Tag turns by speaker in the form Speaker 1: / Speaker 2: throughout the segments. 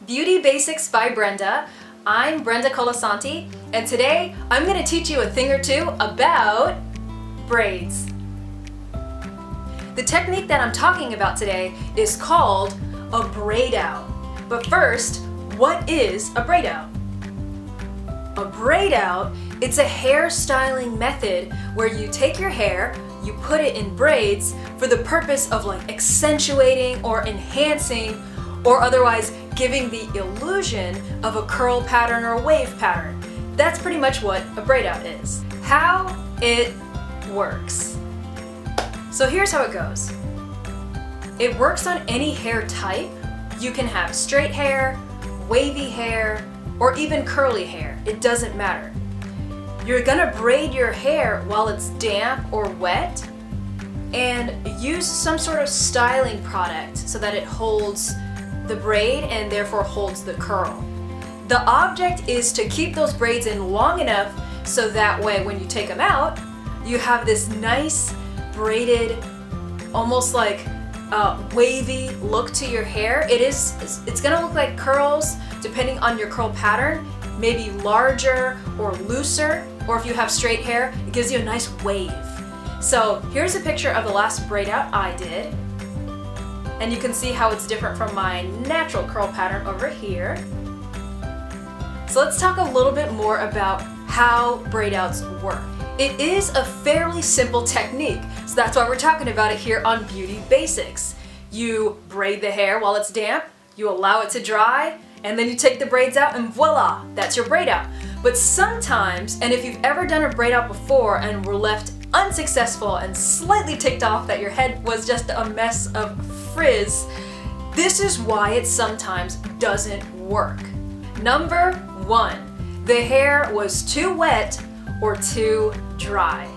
Speaker 1: Beauty Basics by Brenda. I'm Brenda Colasanti, and today I'm going to teach you a thing or two about braids. The technique that I'm talking about today is called a braid out. But first, what is a braid out? A braid out, it's a hair styling method where you take your hair, you put it in braids for the purpose of accentuating or enhancing or otherwise giving the illusion of a curl pattern or a wave pattern. That's pretty much what a braid out is. How it works. So here's how it goes. It works on any hair type. You can have straight hair, wavy hair, or even curly hair. It doesn't matter. You're gonna braid your hair while it's damp or wet and use some sort of styling product so that it holds the braid and therefore holds the curl. The object is to keep those braids in long enough so that way when you take them out, you have this nice braided, almost like wavy look to your hair. It's gonna look like curls depending on your curl pattern, maybe larger or looser, or if you have straight hair, it gives you a nice wave. So here's a picture of the last braid out I did. And you can see how it's different from my natural curl pattern over here. So let's talk a little bit more about how braid outs work. It is a fairly simple technique, so that's why we're talking about it here on Beauty Basics. You braid the hair while it's damp, you allow it to dry, and then you take the braids out and voila, that's your braid out. But sometimes, and if you've ever done a braid out before and were left unsuccessful and slightly ticked off that your head was just a mess of frizz, this is why it sometimes doesn't work. Number one, the hair was too wet or too dry.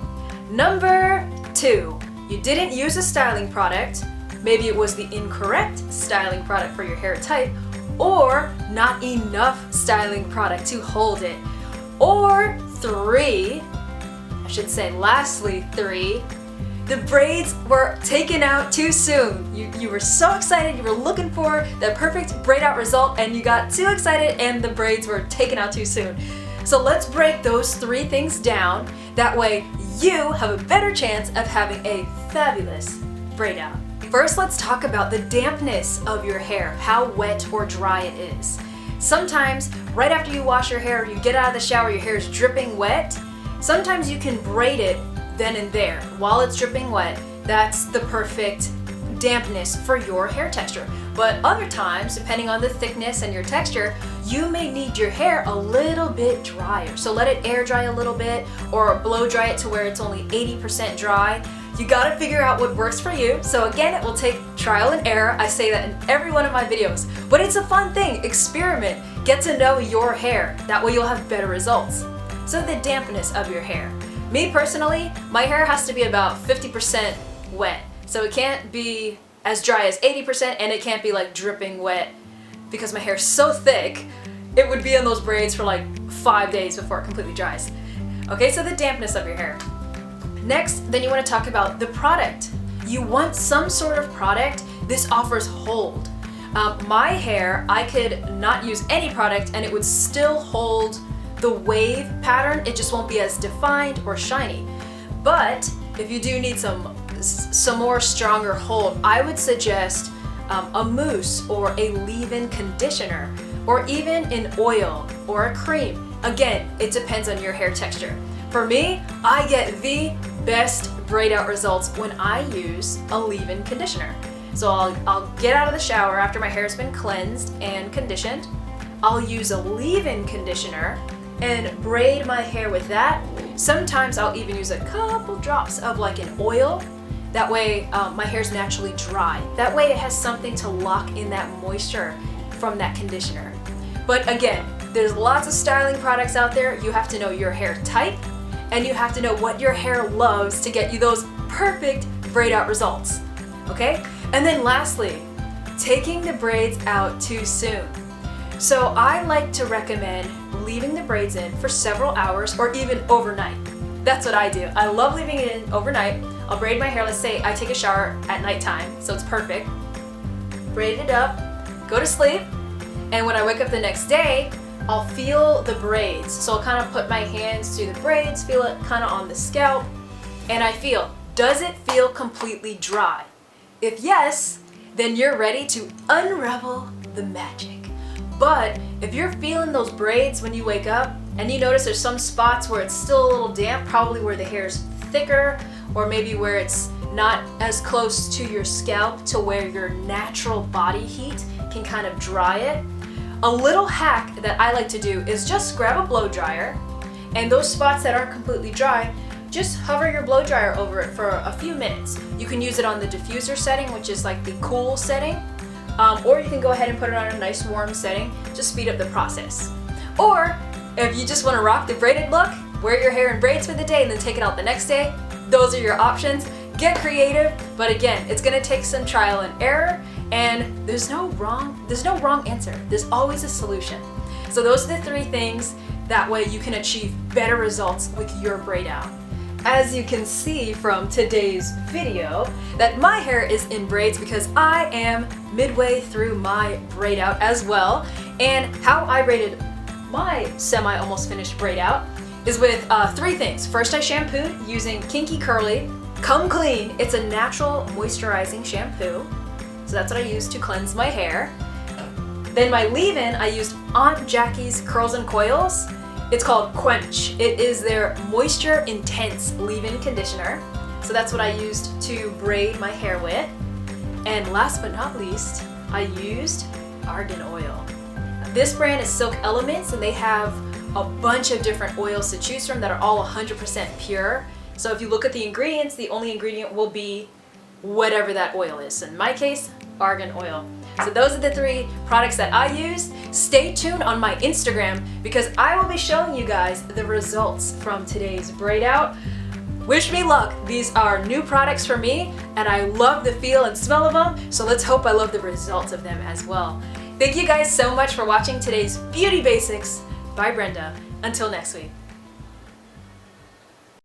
Speaker 1: Number two, you didn't use a styling product. Maybe it was the incorrect styling product for your hair type, or not enough styling product to hold it. Or three, I should say lastly three, the braids were taken out too soon. You were so excited, you were looking for the perfect braid out result and you got too excited and the braids were taken out too soon. So let's break those three things down. That way you have a better chance of having a fabulous braid out. First, let's talk about the dampness of your hair, how wet or dry it is. Sometimes right after you wash your hair, you get out of the shower, your hair is dripping wet. Sometimes you can braid it then and there while it's dripping wet. That's the perfect dampness for your hair texture. But other times, depending on the thickness and your texture, you may need your hair a little bit drier. So let it air dry a little bit or blow dry it to where it's only 80% dry. You gotta figure out what works for you. So again, it will take trial and error. I say that in every one of my videos, but it's a fun thing. Experiment, get to know your hair. That way you'll have better results. So the dampness of your hair. Me personally, my hair has to be about 50% wet. So it can't be as dry as 80% and it can't be dripping wet because my hair's so thick, it would be in those braids for 5 days before it completely dries. Okay, so the dampness of your hair. Next, then you want to talk about the product. You want some sort of product. This offers hold. My hair, I could not use any product and it would still hold the wave pattern. It just won't be as defined or shiny. But if you do need some more stronger hold, I would suggest a mousse or a leave-in conditioner or even an oil or a cream. Again, it depends on your hair texture. For me, I get the best braid out results when I use a leave-in conditioner. So I'll get out of the shower after my hair's been cleansed and conditioned. I'll use a leave-in conditioner and braid my hair with that. Sometimes I'll even use a couple drops of an oil. That way my hair's naturally dry. That way it has something to lock in that moisture from that conditioner. But again, there's lots of styling products out there. You have to know your hair type and you have to know what your hair loves to get you those perfect braid out results. Okay? And then lastly, taking the braids out too soon. So I like to recommend leaving the braids in for several hours or even overnight. That's what I do. I love leaving it in overnight. I'll braid my hair, let's say I take a shower at nighttime, so it's perfect. Braid it up, go to sleep, And when I wake up the next day, I'll feel the braids. So I'll kind of put my hands through the braids, feel it kind of on the scalp, and I feel, does it feel completely dry? If yes, then you're ready to unravel the magic. But if you're feeling those braids when you wake up and you notice there's some spots where it's still a little damp, probably where the hair's thicker, or maybe where it's not as close to your scalp to where your natural body heat can kind of dry it, a little hack that I like to do is just grab a blow dryer, and those spots that aren't completely dry, just hover your blow dryer over it for a few minutes. You can use it on the diffuser setting, which is like the cool setting, or you can go ahead and put it on a nice warm setting, just speed up the process. Or if you just want to rock the braided look, wear your hair in braids for the day and then take it out the next day, those are your options. Get creative, but again, it's gonna take some trial and error, and there's no wrong answer. There's always a solution. So those are the 3 things, that way you can achieve better results with your braid out. As you can see from today's video, that my hair is in braids because I am midway through my braid out as well. And how I braided my semi-almost finished braid out is with 3 things. First, I shampooed using Kinky Curly Come Clean. It's a natural moisturizing shampoo. So that's what I use to cleanse my hair. Then my leave-in, I used Aunt Jackie's Curls and Coils. It's called Quench. It is their Moisture Intense leave-in conditioner. So that's what I used to braid my hair with. And last but not least, I used argan oil. This brand is Silk Elements, and they have a bunch of different oils to choose from that are all 100% pure. So if you look at the ingredients, the only ingredient will be whatever that oil is. In my case, argan oil. So those are the 3 products that I use. Stay tuned on my Instagram because I will be showing you guys the results from today's braid out. Wish me luck. These are new products for me and I love the feel and smell of them. So let's hope I love the results of them as well. Thank you guys so much for watching today's Beauty Basics by Brenda. Until next week.